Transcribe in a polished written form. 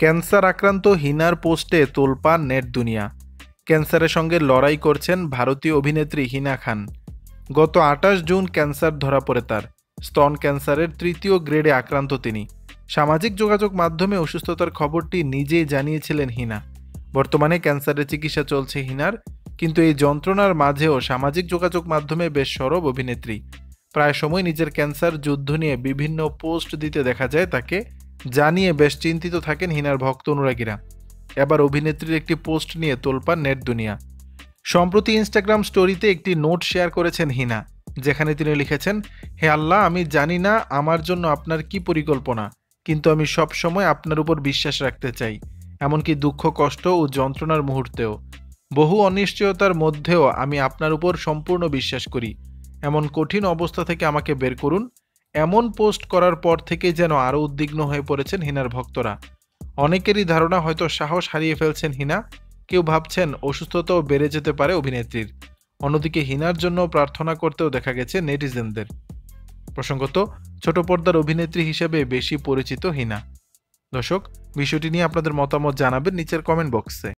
Cancer আক্রান্ত হিনার পোস্টে তোলপাড় নেট দুনিয়া। ক্যান্সারের সঙ্গে লড়াই করছেন ভারতীয় অভিনেত্রী হিনা খান। গত ২৮ জুন ক্যান্সার ধরা পড়ে তার। স্তন ক্যান্সারের ৩য় গ্রেডে আক্রান্ত তিনি। সামাজিক যোগাযোগ মাধ্যমে অসুস্থতার খবরটি নিজেই জানিয়েছিলেন হিনা। বর্তমানে ক্যান্সারের চিকিৎসা চলছে হিনার, কিন্তু এই যন্ত্রণার মাঝেও সামাজিক যোগাযোগ মাধ্যমে বেশ সরব অভিনেত্রী। প্রায় সময় নিজের ক্যান্সার যুদ্ধ নিয়ে বিভিন্ন পোস্ট দিতে দেখা যায় তাকে, জানিয়ে বেশ চিন্তিত থাকেন হিনার ভক্ত অনুরাগীরা। এবার অভিনেত্রীর একটি পোস্ট নিয়ে তোলপাড় নেট দুনিয়া। সম্প্রতি ইনস্টাগ্রাম স্টোরিতে একটি নোট শেয়ার করেছেন হিনা, যেখানে তিনি লিখেছেন, হে আল্লাহ, আমি জানি না আমার জন্য আপনার কি পরিকল্পনা, কিন্তু আমি সব সময় আপনার উপর বিশ্বাস রাখতে চাই, এমনকি দুঃখ, কষ্ট ও যন্ত্রণার মুহূর্তেও। বহু অনিশ্চয়তার মধ্যেও আমি আপনার উপর সম্পূর্ণ বিশ্বাস করি। এমন কঠিন অবস্থা থেকে আমাকে বের করুন। এমন পোস্ট করার পর থেকে যেন আরও উদ্বিগ্ন হয়ে পড়েছেন হিনার ভক্তরা। অনেকেরই ধারণা হয়তো সাহস হারিয়ে ফেলছেন হিনা, কেউ ভাবছেন অসুস্থতাও বেড়ে যেতে পারে অভিনেত্রীর। অন্যদিকে হিনার জন্য প্রার্থনা করতেও দেখা গেছে নেটিজেনদের। প্রসঙ্গত, ছোট পর্দার অভিনেত্রী হিসেবে বেশি পরিচিত হিনা। দর্শক, বিষয়টি নিয়ে আপনাদের মতামত জানাবেন নিচের কমেন্ট বক্সে।